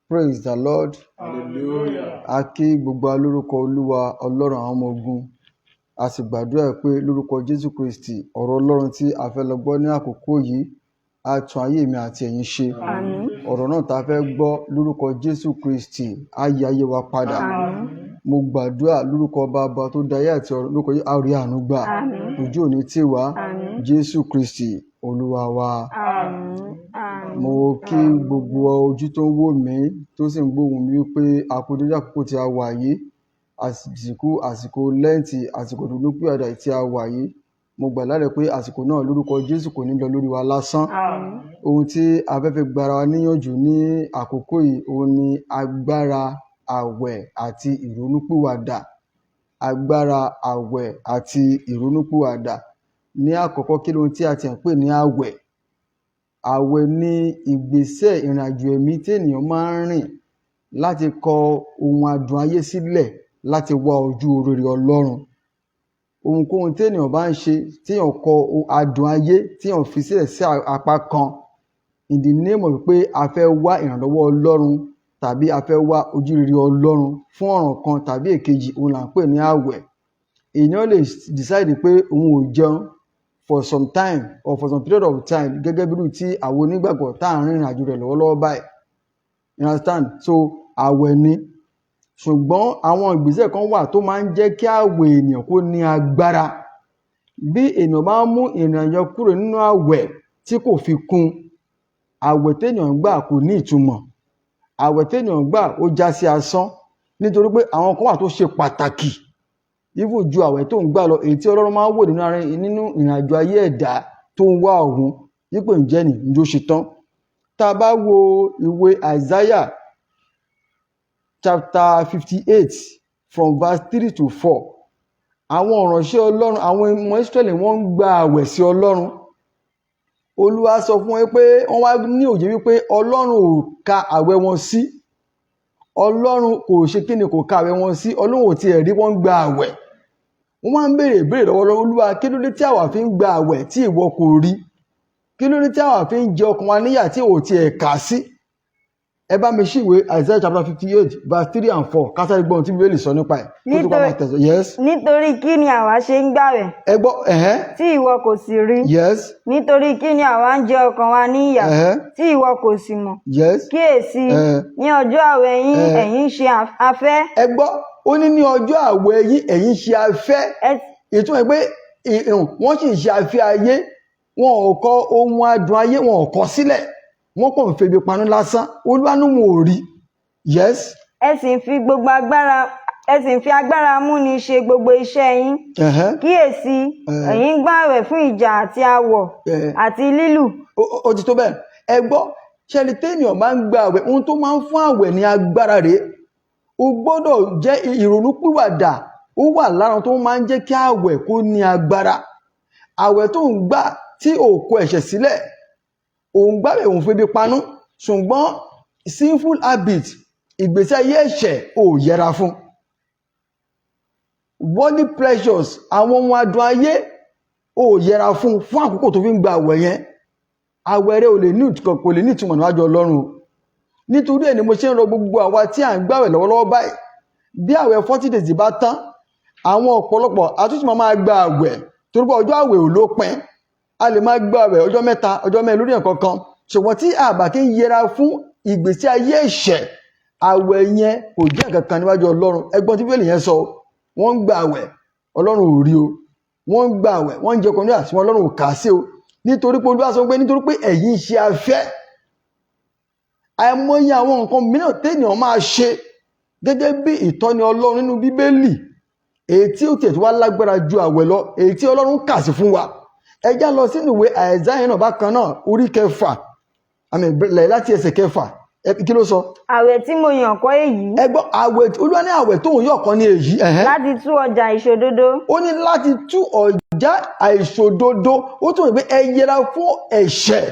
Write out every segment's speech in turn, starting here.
Praise the Lord. Hallelujah. A kí gbogbo wa lórúkọ Olúwa Ọlọ́run àwọn ọmọ ogun. A sì gbàdúrà pé lórúkọ Jésù Kristi ọ̀rọ̀ Ọlọ́run tí a fẹ́ lọ gbọ́ ní àkókò yìí á tún ayé mi àti ẹ̀yin ṣe. Àmín. Ọ̀rọ̀ náà tá a fẹ́ gbọ́ lórúkọ Jésù Kristi á yí ayé wa padà. Àmín. Mo gbàdúrà lórúkọ Bàbá tó dá ayé àti ọ̀run lórúkọ yìí á rí àánú gbà. Àmín. Ojú òní tì wá. Àmín. Jésù Kristi Olúwa wa. Àmín. Àmín. Mo kí gbogbo ojú tó ń wò mí tó sì ń gbóhùn mi wípé a kú dédé àkókò tí a wà yìí, àsìkò lẹ́ǹtì, àsìkò ìrònúpìwàdà tí a wà yìí. Mo gbà ládùúrà pé àsìkò náà lórúkọ Jésù kò ní lọ lórí wa lásán. Àmín. Ohun tí a fẹ́ fi gbara wa níyànjú ní àkókò yìí òun ni agbára àwẹ̀ àti ìrònúpìwàdà. Agbára àwẹ̀ àti ìrònúpìwàdà. Ní àkọ́kọ́, kí lóhun tí a ti ń pè ní àwẹ̀? Àwẹ̀ ni ìgbésẹ̀ ìrìnàjò ẹ̀mí tí ènìyàn máa ń rìn láti kọ ohun adùn ayé sílẹ̀ láti wá ojú rere Ọlọ́run. Ohunkóhun tí ènìyàn bá ń ṣe, tí èèyàn kọ adùn ayé, tí èèyàn fi sílẹ̀ sí apá kan, in the name of pé a fẹ́ wá ìrànlọ́wọ́ Ọlọ́run tàbí a fẹ́ wá ojú rere Ọlọ́run fún ọ̀ràn kan tàbí èkejì, òun là ń pè ní àwẹ̀. Èèyàn lè decide pé òun ò jẹun for some time or for some period of time gẹ́gẹ́ bí irú tí àwọn onígbàgbọ́ tá à ń rìnrìn àjò rẹ̀ lọ́wọ́lọ́wọ́ báyìí. You understand? So àwẹ̀ ni. Ṣùgbọ́n àwọn ìgbésẹ̀ kan wà tó máa ń jẹ́ kí àwẹ̀ ènìyàn kó ní agbára. Bí ènìyàn bá mú ìrìnàjò kúrò nínú àwẹ̀ tí kò fi kún, àwẹ̀ téèyàn gbà kò ní ìtumọ̀. Àwẹ̀ téèyàn gbà ó já sí asán, nítorí pé àwọn kan wà tó ṣe pàtàkì even ju àwẹ̀ tó ń gbà lọ, èyí tí Ọlọ́run máa ń wò nínú ìrìnàjò ayé ẹ̀dá tó ń wá ọ̀run wípé ǹjẹ́ ni ǹjẹ́ ó ṣe tán. Tá a bá wo ìwé Isaiah chapter 58 from verse 3 to 4, àwọn ìránṣẹ́ Ọlọ́run, àwọn ọmọ Ísírẹ́lì wọ́n ń gba àwẹ̀ sí Ọlọ́run. Olúwa sọ fún wọn pé wọ́n wá ní òye wípé Ọlọ́run ò ka àwẹ̀ wọn sí. Ọlọ́run kò ṣe kí ni kò ka àwẹ̀ wọn sí. Ọlọ́run ò tiẹ̀ rí wọ́n gba àwẹ̀. Wọ́n máa ń béèrè ìbéèrè lọ́wọ́ Olúwa, kí ló dé tí àwa fi ń gba àwẹ̀ tí ìwọ kò rí? Kí ló dé tí àwa fi ń jẹ ọkàn wa níyà tí ò tiẹ̀ kà sí? Ẹ bá mi ṣí ìwé Isaiah chapter 58 verse 3 and 4 kásáré gbọ́n tí Bíbélì sọ nípa ẹ̀. Yes. Nítorí kí ni àwa ṣe ń gbààwẹ̀ Ẹ gbọ́ tí ìwọ kò sì rí? Yes. Nítorí kí ni àwa ń jẹ ọkàn wa ní ìyà tí ìwọ kò sì mọ̀? Yes. Kíyèsí, ní ọjọ́ àwẹ̀ yín ẹ̀yin ṣe afẹ́. Ẹ gbọ́, ó ní ọjọ́ àwẹ̀ yín ẹ̀yin ṣe afẹ́. Ìtumọ̀ pé wọ́n sì ń ṣe afẹ́ ayé, wọn ò kọ ohun adùn ayé, wọn ò kọ sílẹ̀, wọ́n kàn ń febi panú lásán. Olúwa ní wọn ò rí. Yes. Ẹ sì ń fi agbára múni ṣe gbogbo iṣẹ́ yín. Kíyèsí, ẹ̀yin ń gbààwẹ̀ fún ìjà àti awọ̀ àti lílù. Ó ti tó bẹ́ẹ̀. Ẹ gbọ́, ṣẹ́ni téèyàn bá ń gba àwẹ̀, ohun tó máa ń fún àwẹ̀ ní agbára rèé. O gbọ́dọ̀ jẹ́ ìrònúpìwàdà. Ó wà lára tó máa ń jẹ́ kí àwẹ̀ kó ní agbára. Àwẹ̀ tó ń gbà tí ò kọ ẹ̀ṣẹ̀ sílẹ̀, òun gbààwẹ̀ òun febi panú, ṣùgbọ́n sinful habit, ìgbésí ayé ẹ̀ṣẹ̀ ò yẹra fún. Worldly pleasures, àwọn ohun adùn ayé ò yẹra fún àkókò tó fi ń gba àwẹ̀ yẹn. Àwẹ̀ rẹ kò lè ní ìtumọ̀ níwájú Ọlọ́run. Nítorí ẹ̀ ni mo ṣe ń rọ gbogbo àwa tí à ń gbààwẹ̀ lọ́wọ́lọ́wọ́ báyìí. Bí àwẹ̀ 40 days bá tán, àwọn ọ̀pọ̀lọpọ̀ àtúntò máa gba àwẹ̀ torí pé ọjọ́ àwẹ̀ ò lópin. A lè máa gba àwẹ̀ ọjọ́ 3, ọjọ́ 4 lórí nǹkan kan. Ṣùgbọ́n tí a bá kí ń yẹra fún ìgbésí ayé ẹ̀ṣẹ̀, àwẹ̀ yẹn kò jẹ́ nǹkan kan níwájú Ọlọ́run. Ẹgbọ́n tí Bíbélì yẹn sọ, wọ́n ń gba àwẹ̀, Ọlọ́run ò rí o. Wọ́n ń gba àwẹ̀, wọ́n ń jẹ ọkàn níyà tí Ọlọ́run ò kà sí o. Nítorí pé Olúwa sọ pé nítorí pé ẹ̀yin ṣe afẹ́. Àìmọye àwọn nǹkan mìíràn téèyàn máa ṣe gẹ́gẹ́ bí ìtọ́ni Ọlọ́run nínú Bíbélì, èyí tí ó tiẹ̀ tó wá lágbára ju àwẹ̀ lọ, èyí tí Ọlọ́run kà sí fún wa. Ẹ já lọ sínú ìwé Àìsáyà náà bákan náà, orí 6, láti ẹsẹ̀ 6. Kí ló sọ? Àwẹ̀ tí mo yàn kọ́ èyí. Ẹ gbọ́, àwẹ̀ Olúwa ní àwẹ̀ tóun yàn kọ́ ní èyí. Láti tú ọjà ìṣòdodo. Ó ní láti tú ọjà àìṣòdodo. Ó tún wí pé ẹ yẹra fún ẹ̀ṣẹ̀.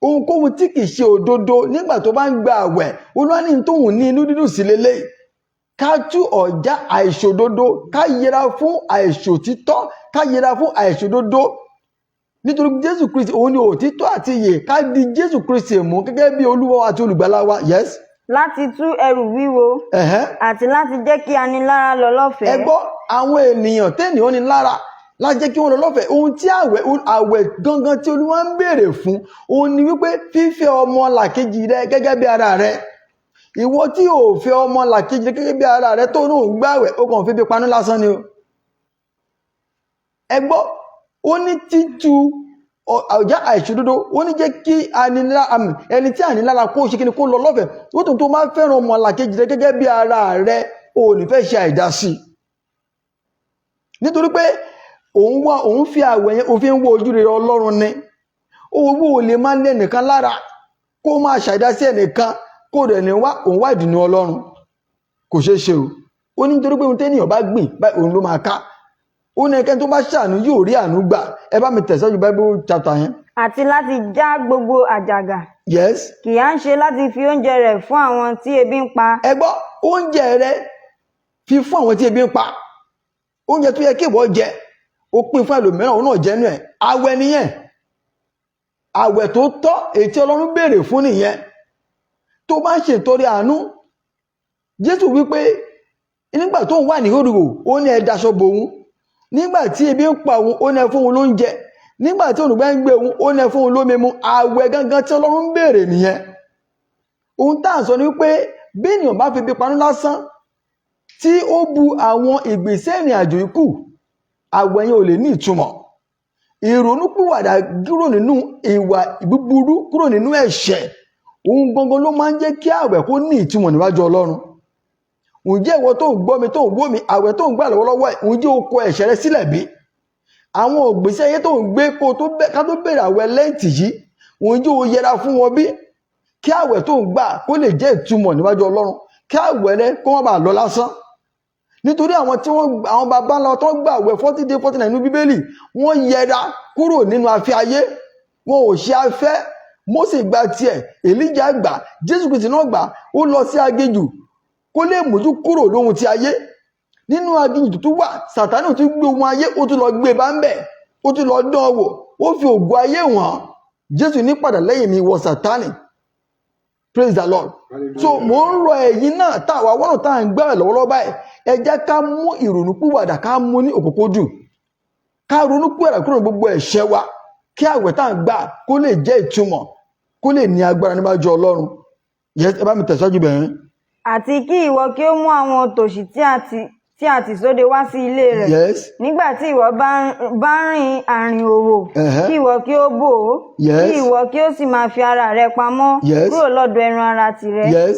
Ohunkóhun tí kìí ṣe òdodo nígbà tó bá ń gba àwẹ̀, Olúwa ní tóun ní inú dídùn sí lélẹ́yìí. Ká tú ọjà àìṣòdodo, ká yẹra fún àìṣòtítọ́, ká yẹra fún àìṣòdodo. Nítorí Jésù Kristi òun ni òtítọ́ àti ìyè. Ká di Jésù Kristi mú gẹ́gẹ́ bí Olúwa àti olùgbàlà wa. Yes. láti tú ẹrù wíwo àti láti jẹ́ kí anilára lọ lọ́fẹ̀ẹ́. Ẹ gbọ́, àwọn ènìyàn tẹ́nìyàn ní lára láti jẹ́ kí wọ́n lọ lọ́fẹ̀ẹ́. Ohun tí àwẹ̀ gangan tí Olúwa ń béèrè fún òun ni wípé fífẹ́ ọmọ làkejì rẹ gẹ́gẹ́ bí ara rẹ. Ìwọ tí ò fẹ́ ọmọ làkejì rẹ gẹ́gẹ́ bí ara rẹ tó ní òun gbààwẹ̀, ó kàn fi bí panú lásán ni o. Ẹ gbọ́, ó ní títú ọjà àìṣòdodo, ó ní jẹ́ kí ẹni tí ànílára kó ṣe kí ni kó lọ lọ́fẹ̀ẹ́. Ó tún tó máa fẹ́ràn ọmọ làkejì rẹ gẹ́gẹ́ bí ara rẹ, ò ní fẹ́ ṣe àìdásí. Nítorí pé òun fi àwẹ̀ yẹn òfin wo ojú rere Ọlọ́run ni. Owó ò lè máa lé ẹnìkan lára kó máa ṣàìdásí ẹnìkan kó rẹ̀ ní òun wá ìdùnnú Ọlọ́run. Kò ṣeé ṣe o. Ó ní nítorí pé ohun tẹ́nìyàn bá gbìn báyìí òun ló máa ká. Ó ní ẹnikẹ́ni tó bá ṣàánú yóò rí àánú gbà. Ẹ bá mi tẹ̀síwájú Bible chapter yẹn. Àti láti já gbogbo àjàgà. Yes. Kì á ń ṣe láti fi oúnjẹ rẹ̀ fún àwọn tí ebi ń pa. Ẹ gbọ́, oúnjẹ rẹ fi fún àwọn tí ebi ń pa. Oúnjẹ tó yẹ kí ìwọ jẹ, ó pín fún ẹlòmíràn, òun náà jẹ nú ẹ̀. Àwẹ̀ nìyẹn. Àwẹ̀ tó tọ́ èyí tí Ọlọ́run béèrè fún nìyẹn. Tó bá ń ṣètọrẹ àánú, Jésù wípé nígbà tó ń wà ní ìhòòhò, ó ní ẹ daṣọ bò òun. Nígbà tí ebi ń pa òun, ó ní ẹ fún òun lóúnjẹ. Nígbà tí òǹgbẹ ń gbé òun, ó ní ẹ fún òun lómi mu. Àwẹ̀ gangan tí Ọlọ́run ń béèrè nìyẹn. Ohun tá à ń sọ ni wípé bí ènìyàn bá fi bí panú lásán tí ó bu àwọn ìgbésẹ̀ ìrìn àjò ikú, àwẹ̀ yẹn ò lè ní ìtumọ̀. Ìrònúpìwàdà kúrò nínú ìwà búburú, kúrò nínú ẹ̀ṣẹ̀, ohun gangan ló máa ń jẹ́ kí àwẹ̀ kó ní ìtumọ̀ níwájú Ọlọ́run. Ǹjẹ́ ìwọ tó ń gbọ́ mi, tó ń wò mí, àwẹ̀ tó ń gbà lọ́wọ́lọ́wọ́ ẹ̀, ǹjẹ́ o kọ ẹ̀ṣẹ̀ rẹ sílẹ̀ bí? Àwọn ìgbésẹ̀ ayé tó ń gbé ká tó bẹ̀rẹ̀ àwẹ̀ Lẹ́ǹtì yìí, ǹjẹ́ o yẹra fún wọn bí? Kí àwẹ̀ tó ń gbà kó lè jẹ́ ìtumọ̀ níwájú Ọlọ́run, kí àwẹ̀ rẹ kó má bàa lọ lásán. Nítorí àwọn bàbá ńlá tó gbà àwẹ̀ 40 days 40 nights nínú Bíbélì, wọ́n yẹra kúrò nínú afẹ́ ayé, wọn ò ṣe afẹ́. Mósè gba tiẹ̀, Èlíjà gbà, Jésù Kristi náà gbà, ó lọ sí aginjù kó lè mójú kúrò lóhun ti ayé. Nínú aginjù tó wà, Sàtánì tún gbé ohun ayé, ó tún lọ gbé bá ń bẹ̀, ó tún lọ dán wò, ó fi ògo ayé wọ̀n. Jésù ní padà lẹ́yìn mi wọ Sàtánì. Praise the Lord. So mo ń rọ ẹ̀yin náà táwa wọ́n tá à ń gbẹ̀rẹ̀ lọ́wọ́lọ́wọ́ báyìí, ẹ jẹ́ ká mú ìrònúpìwàdà ká mú ní òkòkòdù, ká ronúpìwàdà kúrò gbogbo ẹ̀ṣẹ̀ wa, kí àwẹ̀ tá à ń gbà kó lè jẹ́ ìtumọ̀, kó lè ní agbára níwájú Ọlọ́run. Yes, ẹ bá mi tẹ̀síwájú bẹ̀rẹ̀. Àti kí ìwọ kí ó mú àwọn òtòṣì tí a tì sóde wá sí ilé rẹ̀. Yes. Nígbà tí ìwọ bá rìn àrìn òwò, kí ìwọ kí ó bò ó. Yes. Kí ìwọ kí ó sì máa fi ara rẹ pamọ́. Yes. Kúrò lọ́dọ̀ ẹran ara tìrẹ. Yes.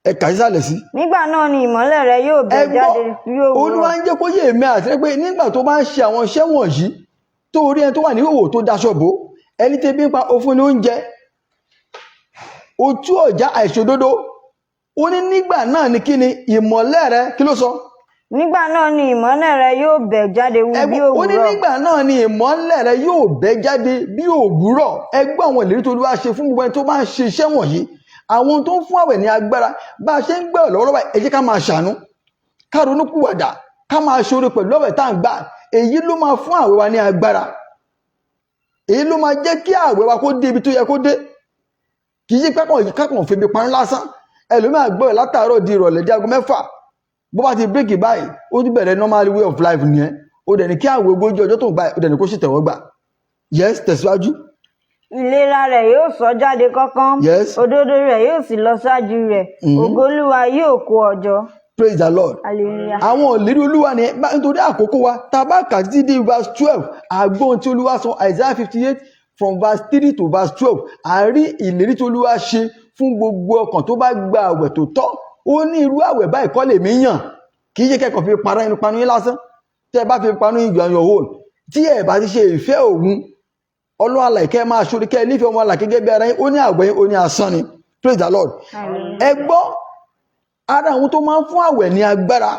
Ẹ kà sísàlẹ̀ sí. Nígbà náà ni ìmọ́lẹ̀ rẹ yóò bẹ̀ jáde yóò wúrọ̀. Olúwa ń jẹ́ kó yé èmi àti rẹ pé nígbà tó bá ń ṣe àwọn iṣẹ́ wọ̀nyí, tó rí ẹni tó wà ní ìhòòhò tó daṣọ bò, ẹni tẹ́bí ń pa ó fún ní oúnjẹ, ó tú ọ̀já àìṣòdodo. Ó ní nígbà náà ni kí ni ìmọ́lẹ̀ rẹ, kí ló sọ? Nígbà náà ni ìmọ́lẹ̀ rẹ yóò bẹ̀ jáde bí òwúrọ̀. Ó ní nígbà náà ni ìmọ́lẹ̀ rẹ yóò bẹ̀ jáde bí òwúrọ̀. Ẹ gbọ́ àwọn ìlérí tó Olúwa ṣe fún gbogbo ẹni tó bá ń ṣe iṣẹ́ wọ̀nyí. Àwọn tó ń fún àwẹ̀ ní agbára, bá a ṣe ń gbẹ̀rẹ̀ lọ́wọ́lọ́wọ́, ẹ jẹ́ ká máa ṣàánú, ká ronúpìwàdà, ká máa ṣoore pẹ̀lú àwẹ̀ tá à ń gbà. Èyí ló máa fún àwẹ̀ wa ní agbára. Èyí ló máa jẹ́ kí àwẹ̀ wa kó dé ibi tó yẹ kó dé. Kì í ṣe kákan febi parun lásán. Ẹlòmíràn gbẹ̀rẹ̀ látàárọ̀ di ìrọ̀lẹ́ di aago 6. Bó bá ti bírèkì báyìí, ó ti bẹ̀rẹ̀ normal way of life nìyẹn. Ó dẹ̀ ní kí àwẹ̀ ogójì ọjọ́ tó ń gbà, ó dẹ̀ ní kó sì tẹ̀wọ́ gbà. Yes, tẹ̀síwájú. Ìlera rẹ̀ yóò sọ jáde kánkán. Yes. Òdodo rẹ̀ yóò sì lọ ṣáájú rẹ̀. Ògo Olúwa yóò kó ọ jọ. Praise the Lord. Hallelujah. Àwọn ìlérí Olúwa ni nítorí àkókò wa, tá a bá kà sí dé verse 12, àgbọn tí Olúwa sọ Isaiah 58 from verse 3 to verse 12, a rí ìlérí tí Olúwa ṣe fún gbogbo ọkàn tó bá gba àwẹ̀ tó tọ́. Ó ní irú àwẹ̀ báyìí kọ́ lèmi yàn, kì í ṣe kẹ́kọ̀ọ́ fi panu yín lásán. Tẹ́ ẹ bá fi panu yín gbọ̀nyàn òun, tí ẹ bá ti ṣe ìfẹ́ òun, Ọlọ́run àlàkẹ́ máa ṣorí kẹ́ nífẹ̀ẹ́ ọmọ àlà gẹ́gẹ́ bí ara yín, ó ní àwẹ̀ yín, ó ní asán ni. Praise the Lord. Ẹ gbọ́, ara àwọn tó máa ń fún àwẹ̀ ní agbára.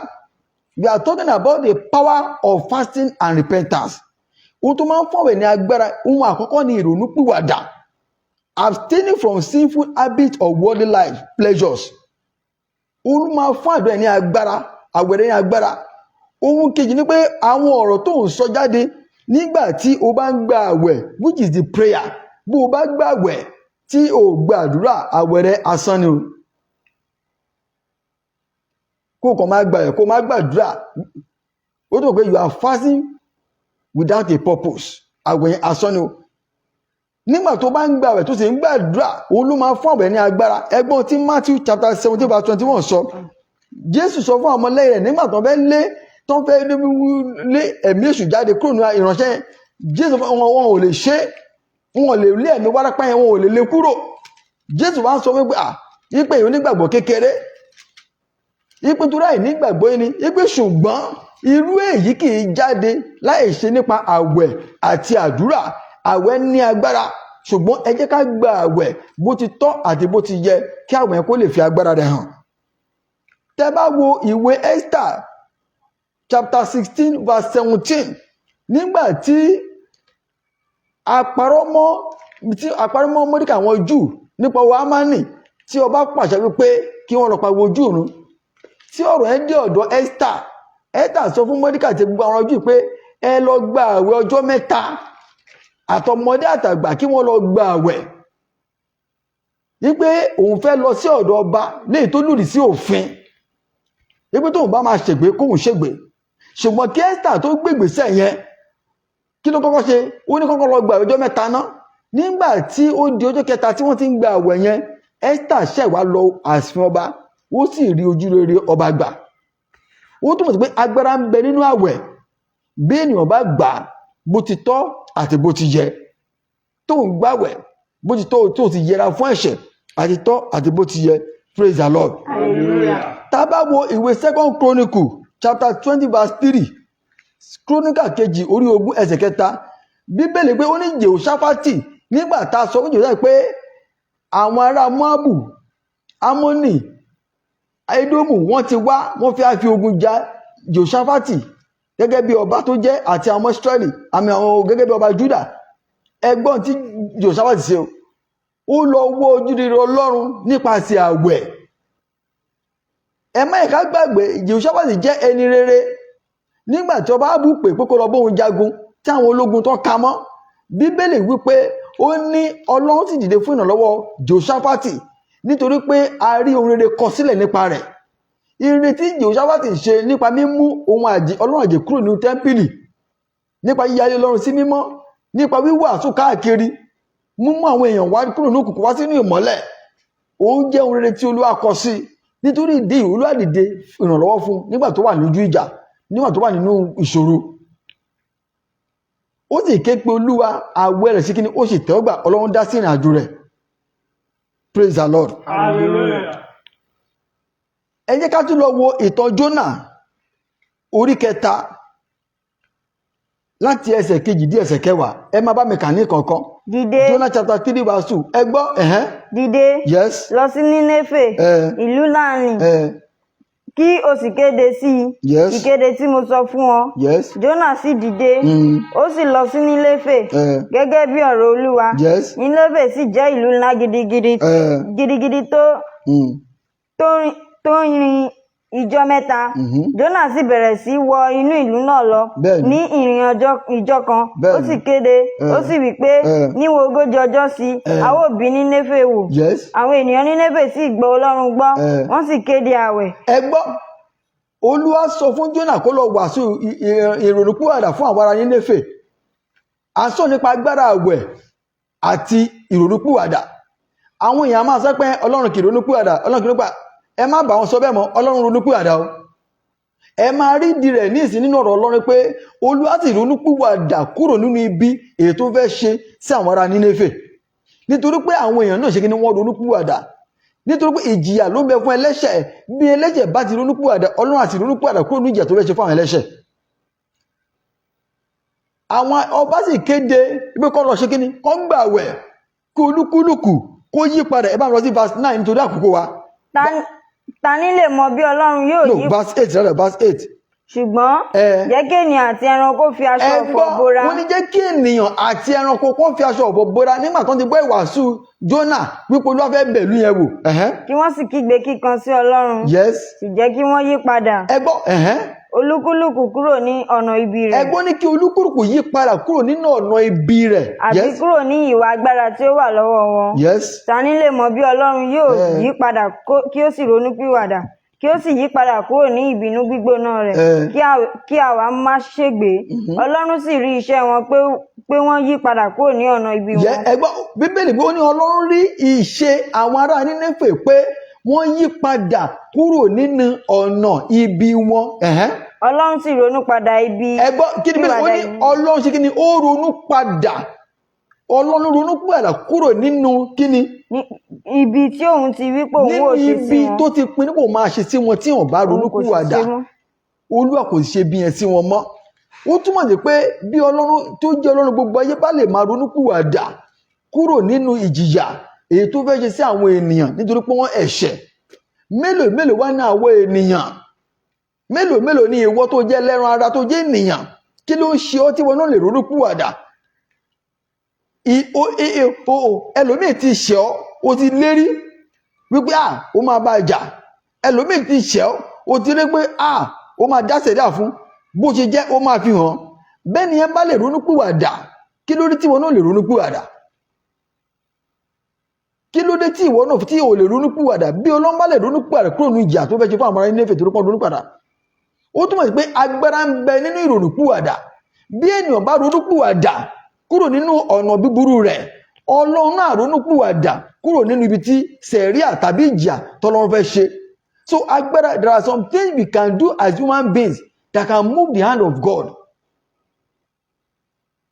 We are talking about the power of fasting and repentance. Ohun tó máa ń fún àwẹ̀ ní agbára, ohun àkọ́kọ́ ni ìrònúpìwàdà. Abstaining from sinful habits of worldly life pleasures. Ohun máa fún àwẹ̀ ní agbára, àwẹ̀ ní agbára. Ohun kejì ni pé àwọn ọ̀rọ̀ tó ń sọ jáde nígbà tí o bá ń gba àwẹ̀, which is the prayer. Bó o bá gba àwẹ̀, tí o gbàdúrà àwẹ̀ rẹ asán ni o. Kó kàn máa gbààwẹ̀ kó máa gbàdúrà ó tó pé you are fasting without a purpose, àwẹ̀ yẹn asán ni o. Nígbà tó bá ń gbààwẹ̀ tó sì ń gbàdúrà òun ló máa fún àwẹ̀ ní agbára. Ẹgbọ́n tí Matthew chapter 17 verse 21 sọ, Jésù sọ fún àwọn ọmọlẹ́yìn rẹ̀ nígbà tó fẹ́ lé ẹ̀mí èṣù jáde kúrò ní ìránṣẹ́ yẹn, Jésù wọn ò lè ṣe, wọn ò lè lé ẹ̀mí wárápá yẹn, wọn ò lè lé kúrò. Jésù wá sọ wípé yípe èèyàn onígbàgbọ́ kékeré, yípe tó ráì nígbàgbọ́ yìí ni, yípe ṣùgbọ́n irú èyí kì í jáde láì ṣe nípa àwẹ̀ àti àdúrà. Àwẹ̀ ní agbára, ṣùgbọ́n ẹ jẹ́ ká gba àwẹ̀ bó ti tọ́ àti bó ti yẹ kí àwẹ̀ kó lè fi agbára rẹ̀ hàn. Tẹ́ bá wo ìwé Esther chapter 16 verse 17, nígbà tí àparọ́mọ́ Módékà àwọn Júù nípa ọwọ́ Hámánì tí ọba pàṣẹ wípé kí wọ́n lọ pa gbogbo Júù run, tí ọ̀rọ̀ ẹ dé ọ̀dọ̀ Esther sọ fún Módékà àti gbogbo àwọn Júù pé ẹ lọ gba àwẹ̀ ọjọ́ 3, àtọmọdé àtàgbà kí wọ́n lọ gba àwẹ̀, wípé òun fẹ́ lọ sí ọ̀dọ̀ ọba léyìí tó lòdì sí òfin, wípé tóun bá máa ṣègbè kóun ṣègbè. Ṣùgbọ́n kí Esther tó gbégbèsẹ̀ yẹn, kí ló kọ́kọ́ ṣe? Ó ní kọ́kọ́ lọ gba ọjọ́ 3 náà. Nígbà tí ó di ọjọ́ 4 tí wọ́n ti ń gba àwẹ̀ yẹn, Esther ṣẹ̀ wá lọ ààfin ọba, ó sì rí ojú rere ọba gbà. Ó túmọ̀ sí pé agbára ń bẹ nínú àwẹ̀ bí ènìyàn bá gbà bó ti tọ́ àti bó ti yẹ. Tó ń gbàwẹ̀ bó ti tọ́ tó ti yẹra fún ẹ̀ṣẹ̀ àti tọ́ àti bó ti yẹ. Praise the Lord. Hallelujah. Tá bá wo ìwé 2 Chronicle chapter 20 verse 3, Chronicle kejì orí 20 ẹsẹ̀ 3, Bíbélì pé ó ní Jèhóṣáfátì nígbà tá a sọ fún Jèhóṣáfátì pé àwọn ará Móábù, Ámónì, Édómù wọ́n ti wá, wọ́n fẹ́ fi ogun jà Jèhóṣáfátì gẹ́gẹ́ bí ọba tó jẹ́ àti àwọn Ísírẹ́lì, àmì àwọn gẹ́gẹ́ bí ọba Júdà. Ẹgbọ́n tí Jèhóṣáfátì ṣe ó lọ wọ ojúrere Ọlọ́run nípasẹ̀ àwẹ̀. Ẹ má yẹ ká gbàgbé Jèhóṣáfátì jẹ́ ẹni rere. Nígbà tí ọba Ábù pè pé kó lọ bóun jagun tí àwọn ológun tó ka mọ́, Bíbélì wípé ó ní Ọlọ́run sì dìde fún ìrànlọ́wọ́ Jèhóṣáfátì nítorí pé a rí ohun rere kọ sílẹ̀ nípa rẹ̀. Ire tí Jèhóṣáfátì ṣe nípa mímú ohun Ọlọ́run àjè kúrò ní tẹ́ḿpìlì, nípa yíyalé Ọlọ́run sí mímọ́, nípa wíwàásù káàkiri, mímú àwọn èèyàn wá kúrò ní òkùnkùn wá sínú ìmọ́lẹ̀, òun jẹ́ ohun rere tí Olúwa kọ sí. Nítorí ìdí Olúwa dìde ìrànlọ́wọ́ fún nígbà tó wà lójú ìjà, nígbà tó wà nínú ìṣòro. Ó sì ké pe Olúwa, àwẹ̀ rẹ̀ sí kíni, ó sì tẹ́wọ́gbà, Ọlọ́run dá sí ìrìn àjò rẹ̀. Praise the Lord. Hallelujah. Ẹ jẹ́ ká tún lọ wo ìtàn Jónà orí 3 láti ẹsẹ̀ 2 dé ẹsẹ̀ 10. Ẹ máa bá mi kà ní kọ̀ọ̀kan. Dìde. Jónà chapter 3 verse 2. Ẹ gbọ́. Dìde. Yes. Lọ sí Nínéfè, ìlú láàrin, kí o sì kéde sí Yes. ìkéde tí mo sọ fún ọ. Yes. Jónà sì dìde, ó sì lọ sí Nínéfè gẹ́gẹ́ bí ọ̀rọ̀ Olúwa. Yes. Nínéfè sì jẹ́ ìlú ńlá gidigidi tó rin ìjọ 3. Jónà sì bẹ̀rẹ̀ sí wọ inú ìlú náà lọ ní ìrìn ìjọ kan. Ó sì kéde, ó sì wí pé níwọ̀n 40 ọjọ́ sí a ó bí Nínéfè wò. Àwọn ènìyàn Nínéfè sì gbọ́ Ọlọ́run gbọ́, wọ́n sì kéde àwẹ̀. Ẹ gbọ́, Olúwa sọ fún Jónà kó lọ wàásù ìrònúpìwàdà fún àwọn ará Nínéfè. À ń sọ nípa agbára àwẹ̀ àti ìrònúpìwàdà. Àwọn èèyàn máa sọ pé Ọlọ́run kì í ronúpìwàdà, Ọlọ́run kì í ronúpìwàdà. Ẹ má bá wọn sọ bẹ́ẹ̀ mọ́, Ọlọ́run ronúpìwàdà o. Ẹ máa rí ìdí rẹ̀ ní ìsìn nínú ọ̀rọ̀ Ọlọ́run pé Olúwa ti ronúpìwàdà kúrò nínú ibi èyí tó fẹ́ ṣe sí àwọn ará Nínéfè. Nítorí pé àwọn èèyàn náà ṣe kí ni wọ́n ronúpìwàdà. Nítorí pé ìjìyà ló ń bẹ fún ẹlẹ́ṣẹ̀. Bí ẹlẹ́ṣẹ̀ bá ti ronúpìwàdà, Ọlọ́run àti ronúpìwàdà kúrò ní ìjìyà tó fẹ́ ṣe fún àwọn ẹlẹ́ṣẹ̀. Àwọn ọba sì kéde pé kó lọ ṣe kí ni, kó gbààwẹ̀, kó olúkúlùkù kó yí padà. Ẹ bá lọ sí verse 9 nítorí àkókò wa. Ta ni lè mọ bí Ọlọ́run yóò yí? No, verse 8 rather, verse 8. Ṣùgbọ́n jẹ́ kí ènìyàn àti ẹranko fi aṣọ ọ̀fọ̀ bora. Wọ́n ní jẹ́ kí ènìyàn àti ẹranko kó fi aṣọ ọ̀fọ̀ bora nígbà tó ti gbọ́ ìwàásù Jónà wípé Olúwa fẹ́ bẹ̀lú yẹn wò. Kí wọ́n sì kígbe kíkan sí Ọlọ́run. Yes. Sì jẹ́ kí wọ́n yí padà. Ẹ gbọ́. olúkúlùkù kúrò ní ọ̀nà ibi rẹ̀. Ẹgbọ́n ní kí olúkúlùkù yí padà kúrò nínú ọ̀nà ibi rẹ̀. Àti kúrò ní ìwà agbára tí ó wà lọ́wọ́ wọn. Yes. Ta ni lè mọ̀ bí Ọlọ́run yóò yí padà kí ó sì ronúpìwàdà, kí ó sì yí padà kúrò ní ìbínú gbígbóná rẹ̀, kí àwa má ṣègbé. Ọlọ́run sì rí iṣẹ́ wọn pé wọ́n yí padà kúrò ní ọ̀nà ibi wọn. Ẹgbọ́n Bíbélì pé ó ní Ọlọ́run rí ìṣe àwọn ará Nínéfè pé wọ́n yí padà kúrò nínú ọ̀nà ibi wọn. Ọlọ́run sì ronú padà ibi. Ẹgbọ́n kí ni Bíbélì ó ní Ọlọ́run ṣe kí ni ó ronú padà. Ọlọ́run ronú padà kúrò nínú kí ni? Ibi tí òun ti wí pé òun ò ṣe sí wọn. Nínú ibi tó ti pinnu kò máa ṣe sí wọn tí wọn bá ronú padà. Olúwa kò ṣe bí yẹn sí wọn mọ́. Ó túmọ̀ sí pé bí Ọlọ́run tó jẹ́ Ọlọ́run gbogbo ayé bá lè máa ronú padà kúrò nínú ìjìyà èyí tó fẹ́ ṣe sí àwọn ènìyàn nítorí pé wọ́n ẹ̀ṣẹ̀. Mélòó wá ní àwọn ènìyàn? Mélòó ní ìwọ tó jẹ́ lẹ́ran ara tó jẹ́ ènìyàn? Kí ló ń ṣe ọ́ tí wọn náà lè ronú padà? Ẹlòmíì ti ṣẹ̀ ọ́, o ti lérí wípé ó máa bá jà. Ẹlòmíì ti ṣẹ̀ ọ́, o ti rí pé ó máa dá sẹ̀dá fún, bó ṣe jẹ́ ó máa fi hàn. Bẹ́ẹ̀ ni ẹ bá lè ronú pìwàdà, kí ló dé tí wọn náà lè ronú pìwàdà? Kí ló dé tí ìwọ náà tí ò lè ronú pìwàdà? Bí Ọlọ́run bá lè ronú pìwàdà kúrò nínú ìjà tó fẹ́ ṣe fún àwọn ará Nínéfè tó ronú pìwàdà, ó túmọ̀ sí pé agbára ń bẹ nínú ìrònú pìwàdà. Bí ènìyàn bá ronú pìwàdà kúrò nínú ọ̀nà búburú rẹ̀, Ọlọ́run náà ronú pìwàdà kúrò nínú ibi tí sẹ̀ríà tàbí ìjà tọ́lọ́run fẹ́ ṣe. So agbára, there are some things we can do as human beings that can move the hand of God.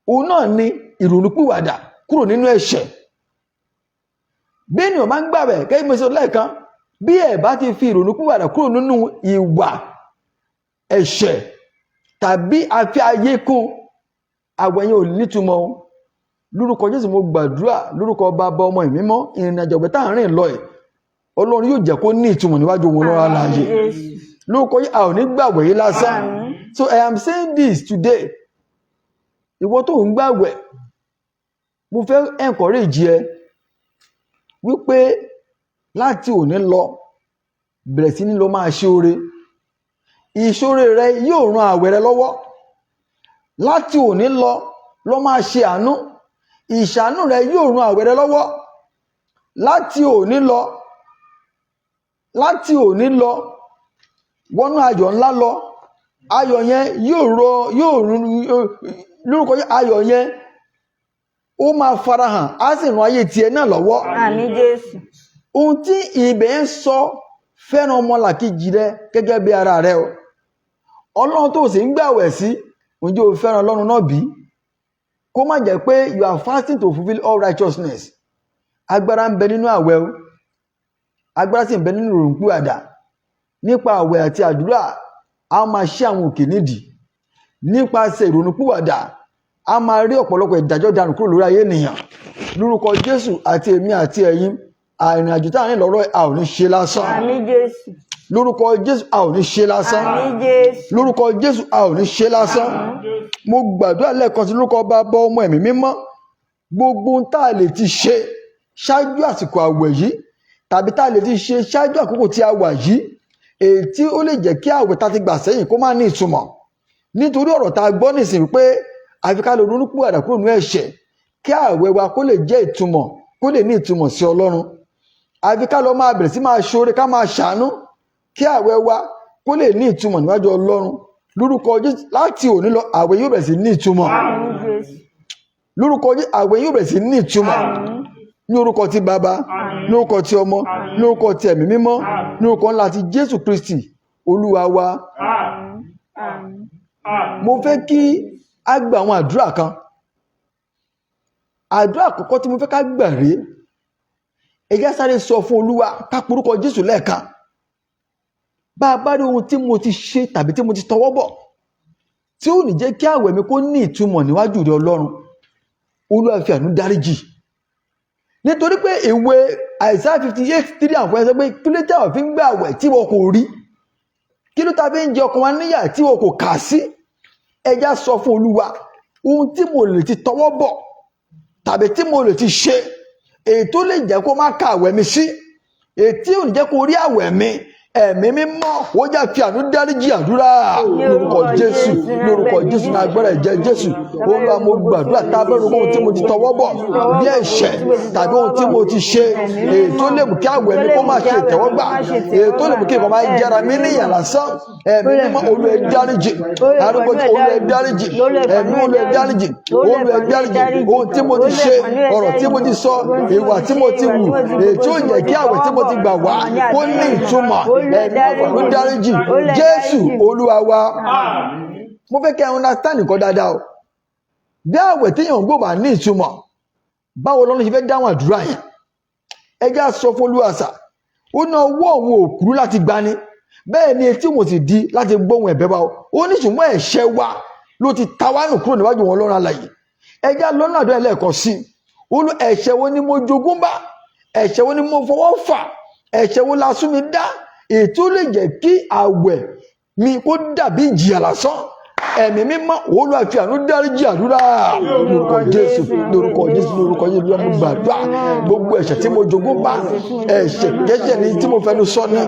Òun náà ni ìrònú pìwàdà kúrò nínú ẹ̀ṣẹ̀. Bí ènìyàn máa ń gbààwẹ̀ gẹ́gẹ́ bí mo sọ lẹ́ẹ̀kan, bí ẹ bá ti fi ìrònú pìwàdà kúrò nínú ìwà ẹ̀ṣẹ̀ tàbí afi ayé kún, àwẹ̀ yẹn ò nítumọ̀. Lórúkọ Jésù mo gbàdúrà lórúkọ Bàbá Ọmọ Ẹ̀mí Mímọ́, ìrìn àjò ọ̀gbẹ́ tá à ń rìn lọ ẹ̀, Ọlọ́run yóò jẹ́ kó ní ìtumọ̀ níwájú wọn lọ́wọ́ láàyè. Lórúkọ yìí a ò ní gbààwẹ̀ yìí lásán. So I am saying this today. Ìwọ tó ń gbààwẹ̀, mo fẹ́ encourage ẹ wípé láti òní lọ bẹ̀rẹ̀ sí ní lọ máa ṣe oore. Ìṣoore rẹ yóò ran àwẹ̀ rẹ lọ́wọ́. Láti òní lọ máa ṣe àánú. Ìṣàánú rẹ yóò ran àwẹ̀ rẹ lọ́wọ́. Láti òní lọ wọnú ayọ̀ ńlá lọ. Ayọ̀ yẹn lórúkọ ayọ̀ yẹn ó máa farahàn, á sì ran ayé tiẹ̀ náà lọ́wọ́. Àmín Jésù. Ohun tí ibẹ̀ ń sọ, fẹ́ràn ọmọlàkejì rẹ gẹ́gẹ́ bí ara rẹ o. Ọlọ́run tó sì ń gbààwẹ̀ sí, ǹjẹ́ o fẹ́ràn Ọlọ́run náà bí? Kó má jẹ́ pé you are fasting to fulfill all righteousness. Agbára ń bẹ nínú àwẹ̀ o. Agbára sì ń bẹ nínú ìrònúpìwàdà. Nípa àwẹ̀ àti àdúrà, a máa ṣí àwọn òkè nídìí. Nípasẹ̀ ìrònúpìwàdà, a máa rí ọ̀pọ̀lọpọ̀ ìdájọ́ dànù kúrò lórí ayé ènìyàn. Lórúkọ Jésù àti èmi àti ẹ̀yin, àìrìn àjò tá à ń rìn lọ́rọ̀ a ò ní ṣe lásán. Àmín Jésù. Lórúkọ Jésù a ò ní ṣe lásán. Àmín Jésù. Lórúkọ Jésù a ò ní ṣe lásán. Mo gbàdúrà lẹ́ẹ̀kan sí lórúkọ Bàbá Ọmọ Ẹ̀mí Mímọ́. Gbogbo ohun tá a lè ti ṣe ṣáájú àsìkò àwẹ̀ yìí tàbí tá a lè ti ṣe ṣáájú àkókò tí a wà yìí, èyí tí ó lè jẹ́ kí àwẹ̀ tá ti gbà sẹ́yìn kó má ní ìtumọ̀. Nítorí ọ̀rọ̀ tá a gbọ́ nísìnyí pé àfi ká lè ronú pìwàdà kúrò nínú ẹ̀ṣẹ̀ kí àwẹ̀ wa kó lè jẹ́ ìtumọ̀, kó lè ní ìtumọ̀ sí Ọlọ́run. Àfi ká lọ máa bẹ̀rẹ̀ sí máa ṣoore, ká máa ṣàánú kí àwẹ̀ wa kó lè ní ìtumọ̀ níwájú Ọlọ́run. Lórúkọ Jésù láti òní lọ àwẹ̀ yóò bẹ̀rẹ̀ sí ní ìtumọ̀. Lórúkọ Jésù àwẹ̀ yóò bẹ̀rẹ̀ sí ní ìtumọ̀. Ní orúkọ ti Bàbá, ní orúkọ ti Ọmọ, ní orúkọ ti Ẹ̀mí Mímọ́, ní orúkọ ńlá ti Jésù Kristi Olúwa wa. Mo fẹ́ kí a gba àwọn àdúrà kan. Àdúrà àkọ́kọ́ tí mo fẹ́ ká gbà rèé. Ẹ jẹ́ sáré sọ fún Olúwa ká pe orúkọ Jésù lẹ́ẹ̀kan. Bá a bá rí ohun tí mo ti ṣe tàbí tí mo ti tọwọ́ bọ̀ tí ó ní jẹ́ kí àwẹ̀ mi kó ní ìtumọ̀ níwájú rẹ Ọlọ́run, Olúwa fi àánú dáríjì. Nítorí pé ìwé Àìsáyà 58:3 sọ pé kí ló tẹ́ ọ̀ fi ń gbà àwẹ̀ tí wọn kò rí? Kí ló ta fi ń jẹ ọkàn wa níyà tí wọn kò kà sí? Ẹ jẹ́ sọ fún Olúwa ohun tí mo lè ti tọwọ́ bọ̀ tàbí tí mo lè ti ṣe èyí tó lè jẹ́ kó má ka àwẹ̀ mi sí, èyí tí ò ní jẹ́ kó rí àwẹ̀ mi, ẹ̀mí mímọ́ ó jẹ́ fi àánú dáríjì àdúrà lórúkọ Jésù ní agbára ẹ̀jẹ̀ Jésù. Olúwa mo gbàdúrà tá a bá ronú ohun tí mo ti tọwọ́ bọ̀ bí ẹ̀ṣẹ̀ tàbí ohun tí mo ti ṣe èyí tó lè mú kí àwẹ̀ mi kó má ṣe ìtẹ́wọ́gbà, èyí tó lè mú kí nǹkan máa jẹra mi ní ìyà lásán, ẹ̀mí mímọ́ Olúwa ẹ dáríjì, arúgbó Olúwa ẹ dáríjì, ẹ̀mí Olúwa ẹ dáríjì, Olúwa ẹ dáríjì ohun tí mo ti ṣe, ọ̀rọ̀ tí mo ti sọ, ìwà tí mo ti wù, èyí tó yẹ kí àwẹ̀ tí mo ti gbà wá kó ní ìtumọ̀, ẹ̀mí ọ̀fọ̀ dáríjì Jésù Olúwa wa. Mo fẹ́ kẹ́ ẹ understand nǹkan dáadáa o. Bí àwẹ̀ tí yàn ń gbò bá ní ìtumọ̀, báwo lọ́nà ṣe fẹ́ dáhùn àdúrà yẹn? Ẹ já sọ fún Olúwa sà, ó ná ọwọ́ òun ò kúrú láti gbani, bẹ́ẹ̀ ni etí mo sì di láti gbóhùn ẹ̀bẹ̀ wa o. Ó ní ṣùgbọ́n ẹ̀ṣẹ̀ wa ló ti ta wá nù kúrò níwájú wọn Ọlọ́run alààyè. Ẹ já lọ́nà àdúrà lẹ́ẹ̀kan sí i. Olú ẹ̀ṣẹ̀ wo ni mo jogún bá? Ẹ̀ṣẹ̀ wo ni mo fọwọ́ fà? Ẹ̀ṣẹ̀ wo la sún mi dá? Ètò lè jẹ́ kí àwẹ̀ mi kó dàbí ìjìyà lásán. Ẹ̀mí mímọ́ Olúwa fi àánú dáríjì àdúrà lórúkọ Jésù ló mú gbàdúrà. Gbogbo ẹ̀ṣẹ̀ tí mo jogún bá, ẹ̀ṣẹ̀ kẹ́ṣẹ̀ ni tí mo fẹnu sọ ni,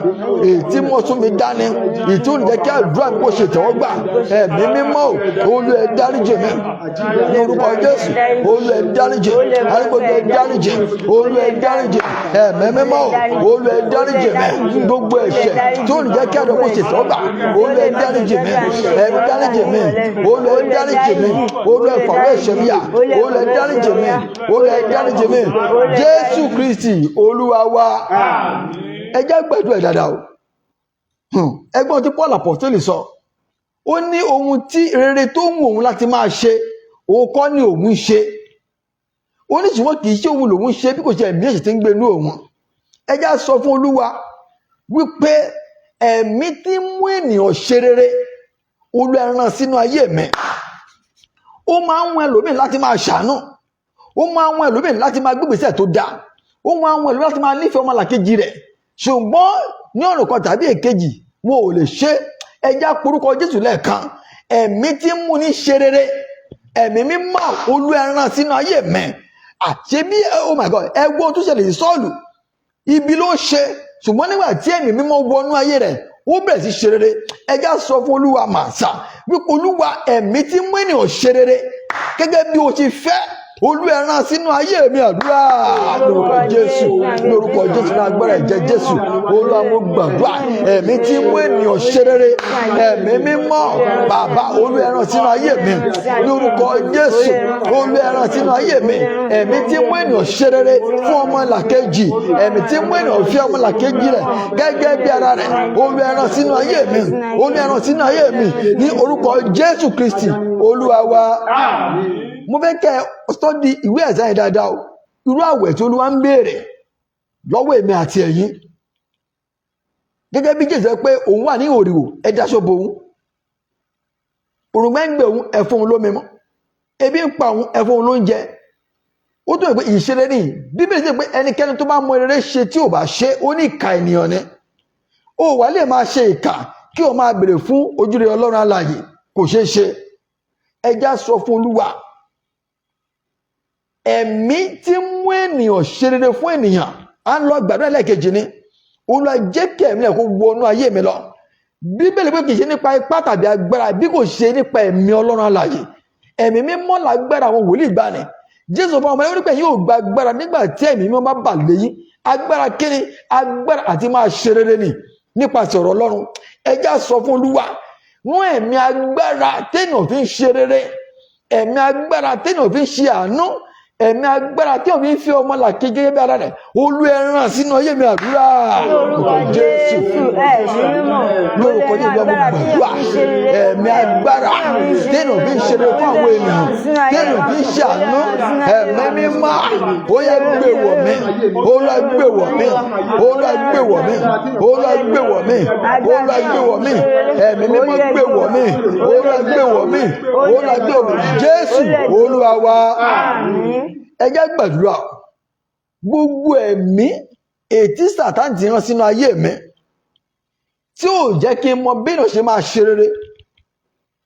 èyí tí mo tún mi dá ni, èyí tí ó lè jẹ́ kí àdúrà mi kó ṣe tẹ́wọ́gbà. Ẹ̀mí mímọ́ Olúwa ẹ dáríjì mi lórúkọ Jésù. Olúwa ẹ dáríjì, arúgbó ẹ dáríjì, Olúwa ẹ dáríjì, ẹ̀mí mímọ́ Olúwa ẹ dáríjì mi. Gbogbo ẹ̀ṣẹ̀ tí ó lè jẹ́ kí àdúrà kó ṣe tẹ́wọ́gbà, Olúwa ẹ dáríjì mi, ẹ̀mí dáríjì mi, Olúwa ẹ dáríjì mi, Olúwa ẹ fàwọ́ ẹ̀ṣẹ̀ mi yà, Olúwa ẹ dáríjì mi, Olúwa ẹ dáríjì mi. Jésù Kristi Olúwa wa. Ẹ jẹ́ gbàdúrà dáadáa o. Ẹgbọ́n tí Paul apostoli sọ, ó ní ohun tí rere tó ń wù òun láti máa ṣe, òun kọ́ ni òun ń ṣe. Ó ní ṣùgbọ́n kì í ṣe òun lòun ṣe bí kò ṣe ẹ̀mí ẹ̀ṣẹ̀ tí ń gbé inú òun. Ẹ jẹ́ sọ fún Olúwa wípé ẹ̀mí tí ń mú ènìyàn ṣe rere, Olúwa ẹ rán sínú ayé mi. Ó máa ń wọn ẹlòmíì láti máa ṣàánú, ó máa ń wọn ẹlòmíì láti máa gbégbèsè tó dáa, ó máa ń wọn ẹlòmíì láti máa nífẹ̀ẹ́ ọmọlàkejì rẹ̀, ṣùgbọ́n ní ọ̀nà kan tàbí èkejì wọn ò lè ṣe. Ẹja porúkọ Jésù lẹ́ẹ̀kan, ẹ̀mí tí ń mú ní ṣe rere, ẹ̀mí mímọ́ Olúwa ẹ rán sínú ayé mi. Àṣé bí oh my God, ẹgbọ́n tó ṣẹlẹ̀ sí Sọ́ọ̀lù, ibi ló ṣe, ṣùgbọ́n nígbà tí ẹ̀mí mímọ́ wọnú ayé rẹ̀, ó bẹ̀rẹ̀ sí ṣe rere. Ẹja sọ fún Olúwa màsà wípé Olúwa ẹ̀mí tí mú ènìyàn ṣe rere gẹ́gẹ́ bí o ti fẹ́, Olúwa ẹ rán sínú ayé mi. Àdúrà lórúkọ Jésù ní agbára ẹ̀jẹ̀ Jésù. Olúwa mo gbàdúrà ẹ̀mí tí mú ènìyàn ṣe rere, ẹ̀mí mímọ́ bàbá Olúwa ẹ rán sínú ayé mi lórúkọ Jésù. Olúwa ẹ rán sínú ayé mi ẹ̀mí tí mú ènìyàn ṣe rere fún ọmọlàkejì, ẹ̀mí tí mú ènìyàn fi ọmọlàkejì rẹ̀ gẹ́gẹ́ bí ara rẹ̀, Olúwa ẹ rán sínú ayé mi, Olúwa ẹ rán sínú ayé mi ní orúkọ Jésù Kristi Olúwa wa. Mo fẹ́ kẹ́ study ìwé Àìsáyà dáadáa o. Irú àwẹ̀ tí Olúwa ń béèrè lọ́wọ́ èmi àti ẹ̀yin. Gẹ́gẹ́ bí Jésù sọ pé òun wà ní ìhòòhò, ẹ daṣọ bo òun. Òrùngbẹ́ ń gbé òun, ẹ fún òun lómi mọ́. Ebi ń pa òun, ẹ fún òun lóúnjẹ. Ó tún pé ìṣeré ní Bíbélì sọ pé ẹnikẹ́ni tó bá mọ rere ṣe tí ò bá ṣe, ó ní ìkà ènìyàn ni. Ó wà lè máa ṣe ìkà kí o máa béèrè fún ojúrere Ọlọ́run alààyè, kò ṣeé ṣe. Ẹ já sọ fún Olúwa, ẹ̀mí tí ń mú ènìyàn ṣe rere fún ènìyàn, à ń lọ gbàdúrà lẹ́ẹ̀kejì ni. Olúwa jẹ́ kí ẹ̀mí rẹ̀ kó wọnú ayé mi lọ. Bíbélì pé kì í ṣe nípa ipá tàbí agbára bí kò ṣe nípa ẹ̀mí Ọlọ́run alààyè. Ẹ̀mí mímọ́ lágbára àwọn wòlíì gbani. Jésù fún ọmọ ẹ̀rọ pé yóò gba agbára nígbà tí ẹ̀mí mímọ́ bá bà léyìn. Agbára kíni? Agbára àti máa ṣe rere ni nípasẹ̀ ọ̀rọ̀ Ọlọ́run. Ẹ já sọ fún Olúwa, mú ẹ̀mí agbára téèyàn fi ń ṣe rere, ẹ̀mí agbára téèyàn fi ń ṣe àánú, ẹ̀mí agbára tí òun fi ọmọ làkejì gẹ́gẹ́ bí ara rẹ̀, Olúwa ẹ rán sínú ayé mi. Àdúrà lórúkọ Jésù lórúkọ Jésù gbàdúrà ẹ̀mí agbára téèyàn fi ń ṣe rere fún àwọn ènìyàn, téèyàn fi ń ṣe àánú, ẹ̀mí mímọ́ ó yẹ gbé wọ̀ mí, Olúwa gbé wọ̀ mí, Olúwa gbé wọ̀ mí, Olúwa gbé wọ̀ mí, Olúwa gbé wọ̀ mí, ẹ̀mí mímọ́ gbé wọ̀ mí, Olúwa gbé wọ̀ mí, Olúwa gbé wọ̀ mí. Jésù Olúwa wa. Ẹ jẹ́ gbàdúrà gbogbo ẹ̀mí ètí Sátánì ti rán sínú ayé mi tí ò jẹ́ kí n mọ bí èèyàn ṣe máa ṣe rere,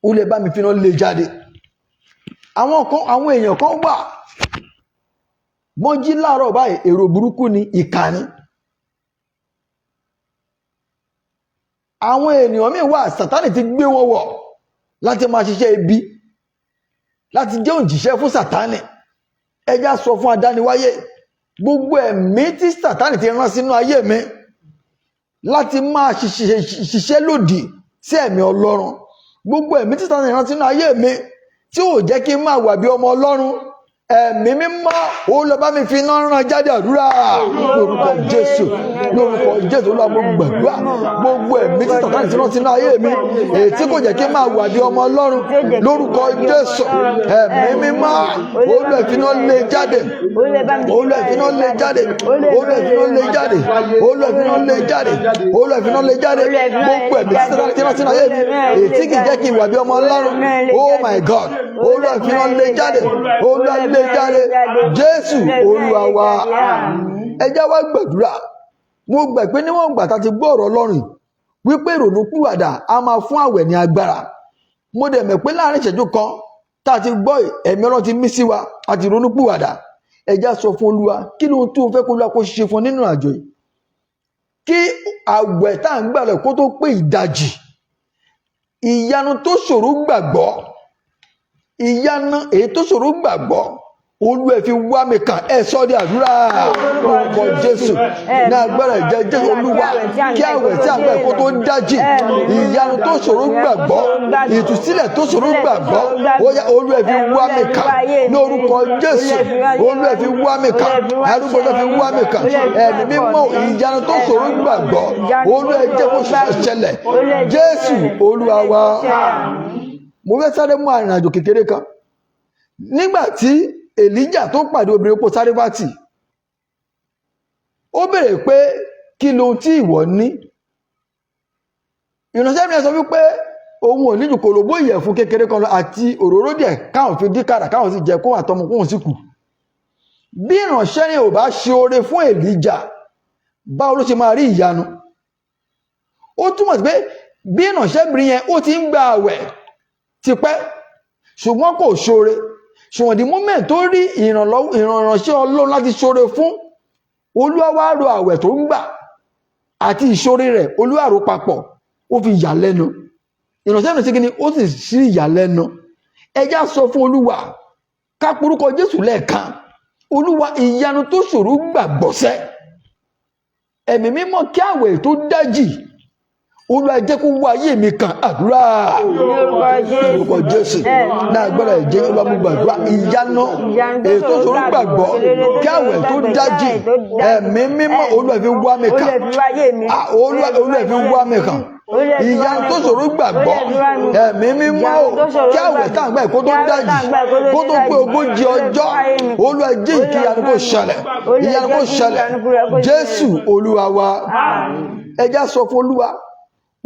ó lè bá mi fi iná lé jáde. Àwọn èèyàn kan wà, wọ́n jí láàárọ̀ báyìí èrò burúkú ni, ìkà ni. àwọn ènìyàn míì wà Sátánì ti gbé wọn wọ̀ láti máa ṣiṣẹ́ ibi, láti jẹ́ òǹjíṣẹ́ fún Sátánì. Ẹja sọ fún adániwáyé, gbogbo ẹ̀mí tí Sátánì ti rán sínú ayé mi láti máa ṣiṣẹ́ lòdì sí ẹ̀mí Ọlọ́run, gbogbo ẹ̀mí tí Sátánì rán sínú ayé mi tí ò jẹ́ kí n máa wà bí ọmọ Ọlọ́run, ẹ̀mí mímọ́ ó lọ bá mi fi iná rán jáde. Àdúrà lórúkọ Jésù, lórúkọ Jésù. Olúwa mo gbàdúrà gbogbo ẹ̀mí tí Sátánì ti rán sínú ayé mi èyí tí kò jẹ́ kí n máa wà bí ọmọ Ọlọ́run, lórúkọ Jésù, ẹ̀mí mímọ́ ó lọ fi iná lé jáde, ó lọ fi iná lé jáde, ó lọ fi iná lé jáde, ó lọ fi iná lé jáde, ó lọ fi iná lé jáde. Gbogbo ẹ̀mí tí Sátánì ti rán sínú ayé mi èyí tí kì í jẹ́ kí n wà bí ọmọ Ọlọ́run, oh my God, ó lọ fi iná lé jáde, ó lọ lé jáde. Jésù Olúwa wa. Ẹ jẹ́ wá gbàdúrà. Mo gbà pé níwọ̀n ìgbà tá a ti gbọ́ ọ̀rọ̀ Ọlọ́run wípé ìrònúpìwàdà a máa fún àwẹ̀ ní agbára, mo dẹ̀ mọ̀ pé láàrin ìṣẹ́jú kan tá a ti gbọ́ ẹ̀mí Ọlọ́run ti mí sí wa àti ìrònúpìwàdà. Ẹ jẹ́ sọ fún Olúwa kí ló tó fẹ́ kó Olúwa kó ṣe fún nínú àjọ yìí, kí àwẹ̀ tá à ń gbà lọ kó tó pé ìdajì. Ìyanu tó ṣòro gbàgbọ́, ìyanu èyí tó ṣòro gbàgbọ́, Olúwa fi wá mi kàn. Ẹ sọ di àdúrà lórúkọ Jésù. Ní agbára ẹ̀jẹ̀ Jésù, Olúwa kí àwẹ̀ tí a gbà kó tó dájì, ìyanu tó ṣòro gbàgbọ́, ìtúsílẹ̀ tó ṣòro gbàgbọ́, Olúwa fi wá mi kàn lórúkọ Jésù. Olúwa fi wá mi kàn, arúgbó tó fi wá mi kàn. Ẹ̀mí mímọ́, ìyanu tó ṣòro gbàgbọ́, Olúwa jẹ́ kó ṣẹlẹ̀. Jésù Olúwa wa. Mo fẹ́ sáré mú àrìnàjò kékeré kan. Nígbà tí Èlíjà tó pàdé obìnrin opó Sáréfátì, ó béèrè pé kí lohun tí ìwọ ní? Ìránṣẹ́ mi sọ wípé òun ò ní jù kòlòbó ìyẹ̀fun kékeré kan lọ àti òróró díẹ̀ káwọn fi dín kàrà káwọn sì jẹ kó àtọmọ kóhun sì kù. Bí ìránṣẹ́ ni ò bá ṣe oore fún Èlíjà, báwo ló ṣe máa rí ìyanu? Ó túmọ̀ sí pé bí ìránṣẹ́bìnrin yẹn ó ti ń gba àwẹ̀ tipẹ́ ṣùgbọ́n kò ṣoore, ṣùgbọ́n the moment tó rí ìránṣẹ́ Ọlọ́run láti ṣoore fún, Olúwa wá ro àwẹ̀ tó ń gbà àti ìṣoore rẹ̀, Olúwa rò papọ̀, ó fi yà lẹ́nu. Ìránṣẹ́ náà ṣe kí ni? Ó sì sí ìyàlẹ́nu. Ẹ já sọ fún Olúwa, ká porúkọ Jésù lẹ́ẹ̀kan. Olúwa, ìyanu tó ṣòro gbàgbọ́sẹ́, ẹ̀mí mímọ́ kí àwẹ̀ tó dájì, Olúwa jẹ́ kó wá ayé mi kàn. Àdúrà lórúkọ Jésù. Náà gbọ́dọ̀ jẹ́ Olúwa mú gbàdúrà ìyanu èyí tó ṣòro gbàgbọ́, kí àwẹ̀ tó dájì, ẹ̀mí mímọ́ Olúwa fi wá mi kàn. Olúwa fi wá mi kàn. Ìyanu tó ṣòro gbàgbọ́, ẹ̀mí mímọ́ kí àwẹ̀ tá à ń gbà kó tó dájì, kó tó pé 40 ọjọ́, Olúwa jẹ́ kí ìyanu kó ṣẹlẹ̀, ìyanu kó ṣẹlẹ̀. Jésù Olúwa wa. Ẹ já sọ fún Olúwa,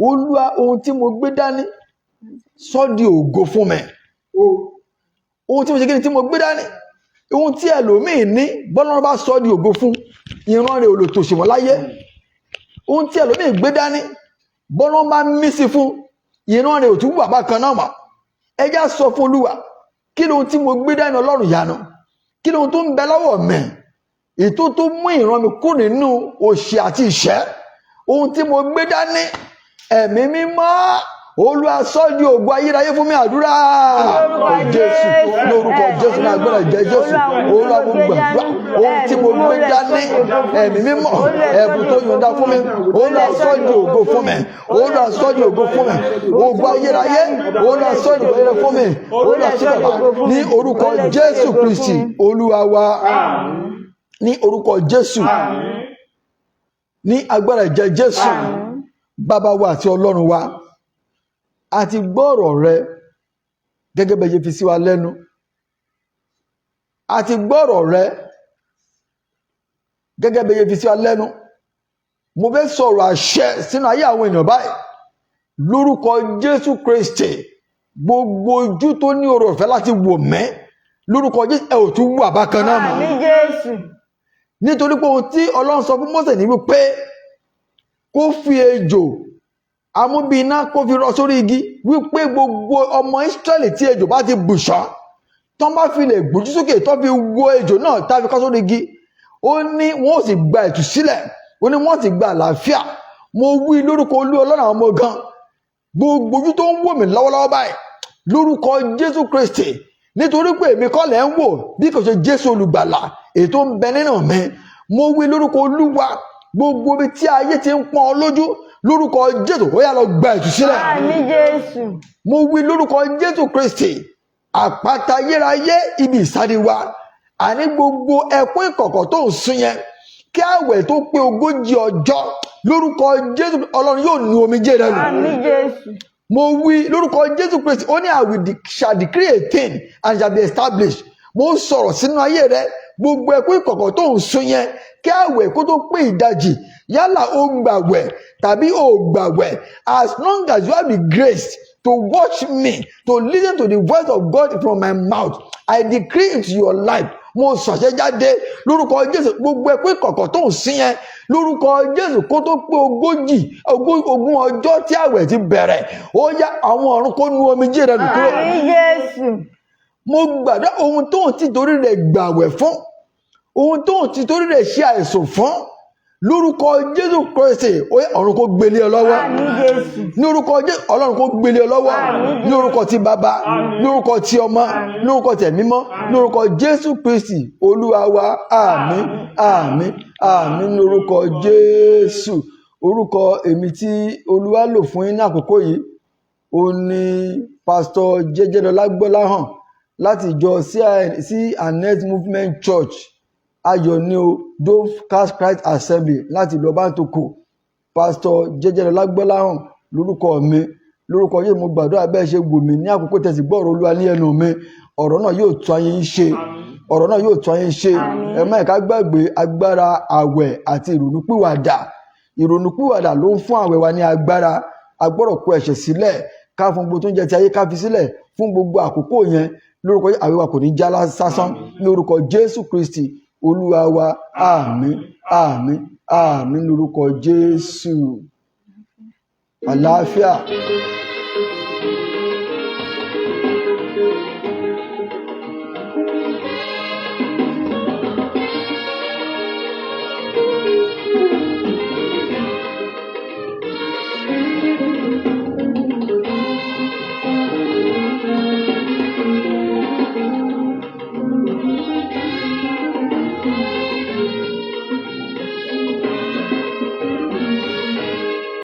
Olúwa, ohun tí mo gbé dání sọ di ògo fún mi. Ohun tí mo ṣe kí ni tí mo gbé dání, ohun tí ẹlòmíì ní, bọ́lá bá sọ di ògo fún, ìran rẹ̀ ò lè tòṣì mọ́ láyé. Ohun tí ẹlòmíì gbé dání, bọ́lá bá mí sí fún, ìran rẹ̀ ò tún wà bákan náà mọ́. Ẹ já sọ fún Olúwa, kí lóhun tí mo gbé dání Ọlọ́run ìyanu, kí lóhun tó ń bẹ lọ́wọ́ mi, ètò tó mú ìran mi kúrò nínú òṣì àti ìṣẹ́. Ohun tí mo gbé dání, ẹ̀mí mímọ́ Olúwa sọ di ògo ayérayé fún mi. Àdúrà Jésù lórúkọ Jésù. Náà gbọ́dọ̀ jẹ́ Jésù. Olúwa mo gbàdúrà, ohun tí mo gbé dání, ẹ̀mí mímọ́ ẹ̀bùn tó yọ̀ǹda fún mi, Olúwa sọ di ògo fún mi, Olúwa sọ di ògo fún mi, ògo ayérayé, Olúwa sọ di ògo ayérayé fún mi. Olúwa sí bàbá ní orúkọ Jésù Kristi Olúwa wa. Ní orúkọ Jésù, ní agbára ẹ̀jẹ̀ Jésù. Bàbá wa àti Ọlọ́run wa, a ti gbọ́ ọ̀rọ̀ rẹ gẹ́gẹ́ bẹ́ẹ̀ fi sí wa lẹ́nu. A ti gbọ́ ọ̀rọ̀ rẹ gẹ́gẹ́ bẹ́ẹ̀ fi sí wa lẹ́nu. Mo fẹ́ sọ̀rọ̀ àṣẹ sínú ayé àwọn ènìyàn báyìí lórúkọ Jésù Kristi. Gbogbo ojú tó ní oore ọ̀fẹ́ láti wò mẹ́ lórúkọ Jésù, ẹ ò tún wà bákan náà mọ́. Àmín Jésù. Nítorí pé ohun tí Ọlọ́run sọ fún Mósè ní wípé kó fi ejò amúbíiná kó fi rọ sórí igi, wípé gbogbo ọmọ Ísírẹ́lì tí ejò bá ti bùṣọ́, tán bá fi lè gbójú sókè tó fi wo ejò náà tá fi kọ́ sórí igi, ó ní wọ́n sì gba ìtúsílẹ̀, ó ní wọ́n sì gba àlàáfíà, mo wí lórúkọ Olúwa Ọlọ́run àwọn ọmọ ogun, gbogbo ojú tó ń wò mí lọ́wọ́lọ́wọ́ báyìí lórúkọ Jésù Kristi, nítorí pé èmi kọ́ lẹ̀ ń wò bí kò ṣe Jésù olùgbàlà èyí tó ń bẹ nínú mi. Mo wí lórúkọ Olúwa, gbogbo ibi tí ayé ti ń pọ́n ọ lójú lórúkọ Jésù ó yá lọ gba ìtúsílẹ̀. Àmín Jésù. Mo wí lórúkọ Jésù Kristi, àpáta ayérayé, ibi ìsádi wa, àní gbogbo ẹkún ìkọ̀kọ̀ tó ń sun yẹn, kí àwẹ̀ tó pé 40 ọjọ́ lórúkọ Jésù Ọlọ́run yóò nu omijé rẹ nù. Àmín Jésù. Mo wí lórúkọ Jésù Kristi, ó ní shall decree a thing and shall be established. Mo ń sọ̀rọ̀ sínú ayé rẹ, gbogbo ẹkún ìkọ̀kọ̀ tó ń sun yẹn, kí àwẹ̀ kó tó pé ìdajì, yálà ó gbàwẹ̀ tàbí ó gbàwẹ̀, as long as you have the grace to watch me, to listen to the voice of God from my mouth, I decree into your life. Mo sọ̀ṣẹ́ jáde lórúkọ Jésù, gbogbo ẹkún ìkọ̀kọ̀ tó ń sin yẹn lórúkọ Jésù kó tó pé 40 ọjọ́ tí àwẹ̀ ti bẹ̀rẹ̀, ó yá àwọn ọ̀run kó nu omijé rẹ nù kúrò. Àmín Jésù. Mo gbàdúrà ohun tó ń ti torí rẹ̀ gbàwẹ̀ fún, ohun tó ń ti torí rẹ̀ ṣe àìsàn fún, lórúkọ Jésù Kristi ó yá ọ̀run kó gbélé ọ lọ́wọ́. Àmín Jésù. Ní orúkọ Jésù Ọlọ́run kó gbélé ọ lọ́wọ́. Ní orúkọ ti Bàbá, ní orúkọ ti Ọmọ, ní orúkọ ti Ẹ̀mí Mímọ́, ní orúkọ Jésù Kristi Olúwa wa. Àmín, àmín, àmín ní orúkọ Jésù. Orúkọ èmi tí Olúwa lò fún yín ní àkókò yìí ó ní Pastor Jẹ́jẹ́lọlá Gbọ́láhàn láti ìjọ C&S Movement Church, Ayọ̀ ní o, Dove Cast Christ Assembly láti ìlú Ọbántòkò. Pastor Jẹ́jẹ́lọlá Gbọ́láhàn lórúkọ mi. Lórúkọ yìí mo gbàdúrà bẹ́ẹ̀ ṣe wò mí ní àkókò tẹ̀sí gbọ́ ọ̀rọ̀ Olúwa ní ẹnu mi, ọ̀rọ̀ náà yóò tún ayé yín ṣe, ọ̀rọ̀ náà yóò tún ayé ṣe. Ẹ má ká gbàgbé agbára àwẹ̀ àti ìrònúpìwàdà. Ìrònúpìwàdà ló ń fún àwẹ̀ wa ní agbára. A gbọ́dọ̀ kó ẹ̀ṣẹ̀ sílẹ̀, ká fún gbogbo tó ń jẹ ti ayé ká fi sílẹ̀ fún gbogbo àkókò yẹn. Lórúkọ yìí àwẹ̀ wa kò ní já sásán ní orúkọ Jésù Kristi Olúwa wa. Àmín, àmín, àmín lórúkọ Jésù. Àlàáfíà.